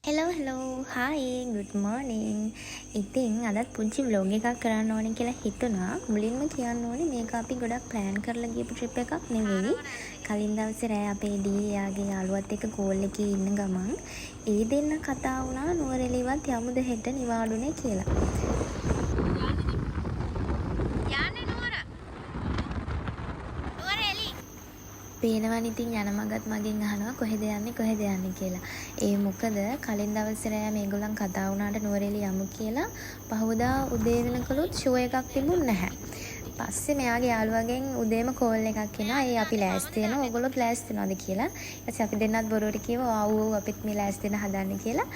hello, hi, good morning. ඉතින් අදත් පුංචි vlog එකක් කරන්න ඕනේ කියලා හිතුණා. මුලින්ම කියන්න ඕනේ මේක අපි ගොඩක් plan කරලා ගියපු trip එකක් නෙවෙයි. කලින් දවසේ රෑ අපේ ඩීයාගේ යාළුවත් එක්ක කෝල් එකේ ඉන්න ගමන් ඒ දෙන්න කතා වුණා නුවරඑළියවත් යමුද හෙට නිවාඩුනේ කියලා. පේනවනේ ඉතින් යන මගත් මගෙන් අහනවා කොහෙද යන්නේ කියලා. ඒ මොකද කලින් දවසේ රෑ මේගොල්ලන් කතා වුණාට නුවරඑළිය යමු කියලා පහවදා උදේ වෙනකලුත් ෂෝ එකක් තිබුණ නැහැ. පස්සේ මෙයාගේ යාළුවගෙන් උදේම කෝල් එකක් එනවා. "ඒ අපි ලෑස්ති වෙනවා. ඔයගොල්ලොත් ලෑස්ති වෙනවද?" කියලා. ඊපස්සේ අපි දෙන්නත් බොරුවට කිව්වා "ආව් අපිත් මේ ලෑස්ති වෙන හදන්නේ" කියලා.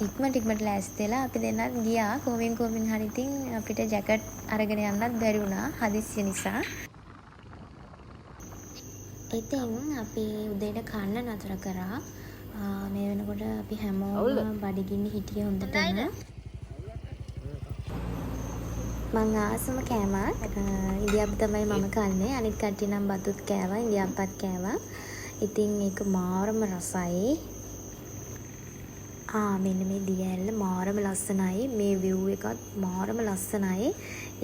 ඉක්මනට ලෑස්ති වෙලා අපි දෙන්නත් ගියා. කොහොමින් හරි ඉතින් අපිට ජැකට් අරගෙන යන්නත් බැරි වුණා හදිස්සිය නිසා. ඉතින් අපි උදේට කන්න නතර කරා. මේ වෙනකොට අපි හැමෝම බඩගින්න හිටියේ හොඳටම. මං ආසම කෑමක් ඉන්දියාප්ප තමයි මම කන්නේ. අනිත් කට්ටිය නම් බතුත් කෑවා, ඉන්දියාප්පත් කෑවා. ඉතින් ඒක මාරම රසයි. මෙන්න මේ දිය ඇල්ල මාරම ලස්සනයි. මේ view එකත් මාරම ලස්සනයි.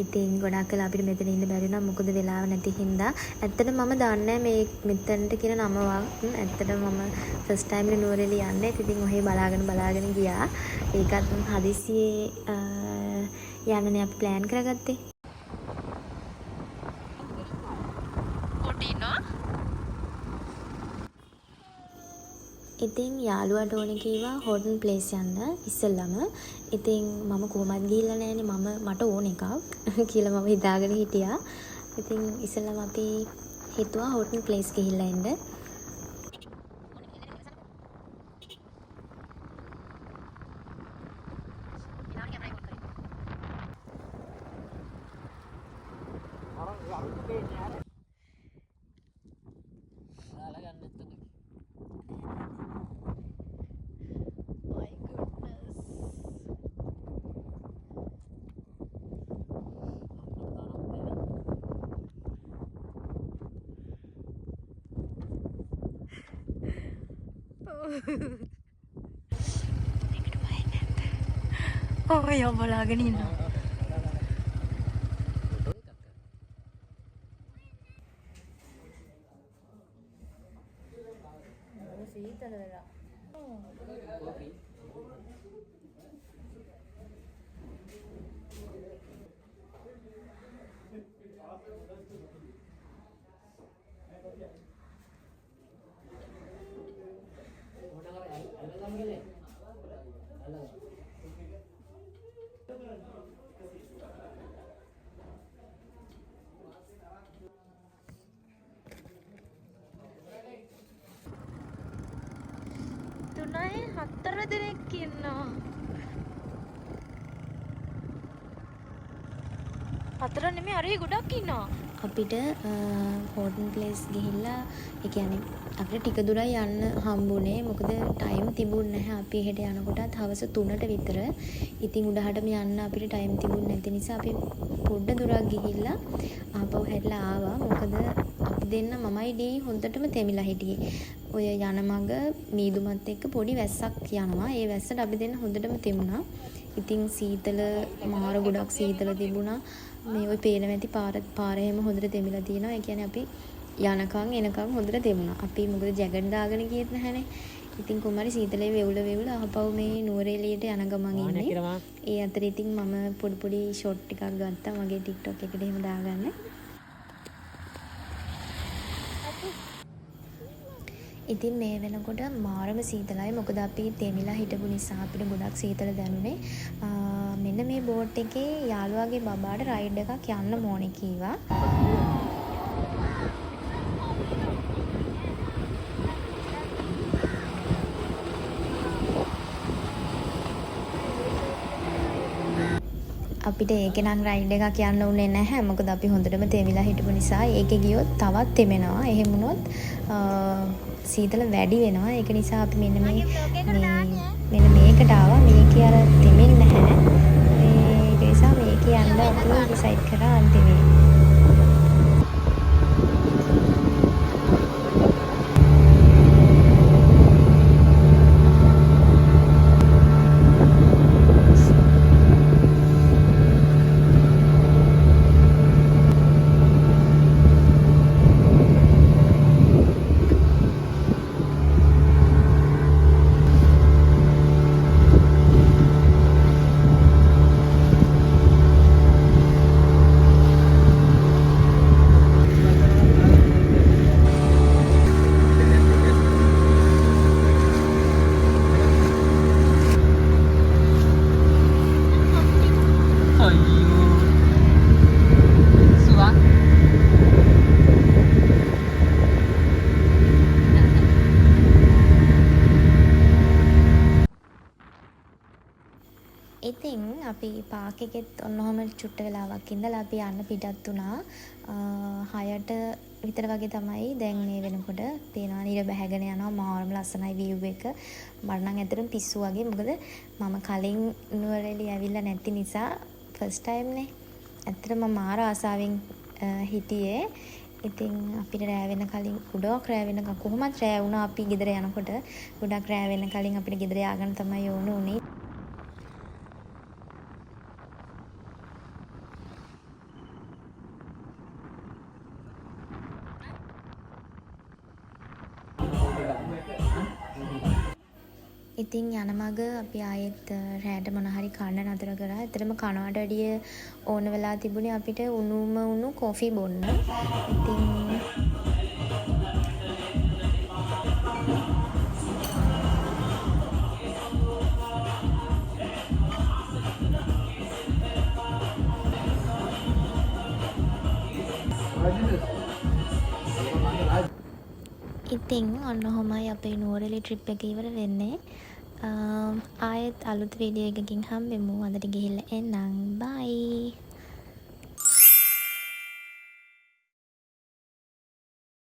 ඉතින් ගොඩක් කල අපිට මෙතන ඉන්න බැරි වුණා මොකද වෙලාව නැති හින්දා. ඇත්තටම මම දන්නේ මේ මෙතනට කියන නමවත්. ඇත්තටම මම ෆස්ට් ටයිම් නුවරඑළිය යන්නේ. ඉතින් ඔහේ බලාගෙන ගියා. ඒකත් හදිසියේ යන්නනේ අපි ප්ලෑන් කරගත්තේ. ඉතින් යාළුවාට ඕනේ කිව්වා හොටන් ප්ලේස් යන්න ඉස්සෙල්ලම. ඉතින් මම කොහොමද ගිහිල්ලා නැහනේ මට ඕන එකක් කියලා මම හිතාගෙන හිටියා. ඉතින් ඉස්සෙල්ලම අපි හිතුවා හොටන් ප්ලේස් ගිහිල්ලා එන්න. ඔය බලාගෙන ඉන්නවා. සීතල වෙලා. තුනයි හතර දෙනෙක් ඉන්නවා. හතර නෙමෙයි අරේ ගොඩක් ඉන්නවා. අපිට හෝටන් ප්ලේස් ගිහිල්ලා ඒ කියන්නේ අපිට ටික දුරයි යන්න හම්බුනේ. මොකද ටයිම් තිබුණ නැහැ. අපි එහෙට යනකොටත් හවස 3ට විතර. ඉතින් උඩහටම යන්න අපිට ටයිම් තිබුණ නැති නිසා අපි පොඩ්ඩ දුරක් ගිහිල්ලා ආපහු හැරිලා ආවා. මොකද අපි දෙන්න මමයි ඩී හොඳටම තෙමිලා හිටියේ. ඔය යන මග මීදුමත් එක්ක පොඩි වැස්සක් යනවා. ඒ වැස්සට අපි දෙන්න හොඳටම තෙමුණා. ඉතින් සීතල මාර ගොඩක් සීතල තිබුණා. මේ ඔය පේන නැති පාර හැම හොඳට තෙමිලා තියෙනවා. ඒ කියන්නේ අපි යනකම් එනකම් හොඳට තෙමුණා. අපි මොකද ජැකට් දාගෙන ගියෙත් නැහැනේ. ඉතින් කොහමරි සීතලේ වෙවුල ආපහු මේ නුවරඑළියට යන ගමන් ඉන්නේ. ඒ අතර ඉතින් මම පොඩි ෂොට් ටිකක් ගත්තා මගේ TikTok එකට එහෙම දාගන්න. ඉතින් මේ වෙනකොට මාරම සීතලයි. මොකද අපි තෙමිලා හිටපු නිසා අපිට ගොඩක් සීතල දැනුනේ. මෙන්න මේ බෝට් එකේ යාළුවාගේ බබාට රයිඩ් එකක් යන්න ඕනේ කීවා. අපිට ඒකේ නම් රයිඩ් එකක් යන්න උනේ නැහැ. මොකද අපි හොඳටම තෙමිලා හිටපු නිසා ඒකේ ගියොත් තවත් තෙමෙනවා. එහෙම වුණොත් සීතල වැඩි වෙනවා. ඒක නිසා අපි මෙන්න මේකට ආවා. මේකේ අර තෙමෙන්නේ නැහැ. ඒක නිසා මේකේ යන්න අපි ඩිසයිඩ් කරා අන්තිමේ. අපි පාක් එකෙත් ඔන්නෝම චුට්ට වෙලාවක් ඉඳලා අපි යන්න පිටත් වුණා. 6ට විතර වගේ තමයි දැන් මේ වෙනකොට පේනවා නිර බැහැගෙන යනවා මාරම ලස්සනයි view එක. මට නම් ඇත්තටම පිස්සු වගේ. මොකද මම කලින් නුවරඑළිය ඇවිල්ලා නැති නිසා first time නේ. ඇත්තටම මම මාර ආසාවෙන් හිටියේ. ඉතින් අපිට රෑ වෙන කලින් ගොඩක් රෑ වෙනකම් කොහොමත් රෑ වුණා අපි ගෙදර යනකොට. ගොඩක් රෑ වෙන කලින් අපිට ගෙදර ය아가න්න තමයි ඕන උනේ. ඉතින් යන මග අපි ආයෙත් රෑට මොන හරි කන්න නතර කරා. ඇත්තටම කනවට වැඩිය ඕන වෙලා තිබුණේ අපිට උණුම උණු කෝෆි බොන්න. ඉතින් ඉතින් ඔන්න ඔහොමයි අපේ නුවරඑළිය ට්‍රිප් එක ඉවර වෙන්නේ. ආයෙත් අලුත් වීඩියෝ එකකින් හම්බෙමු. අදට ගිහිල්ලා එන්නම්. බයි.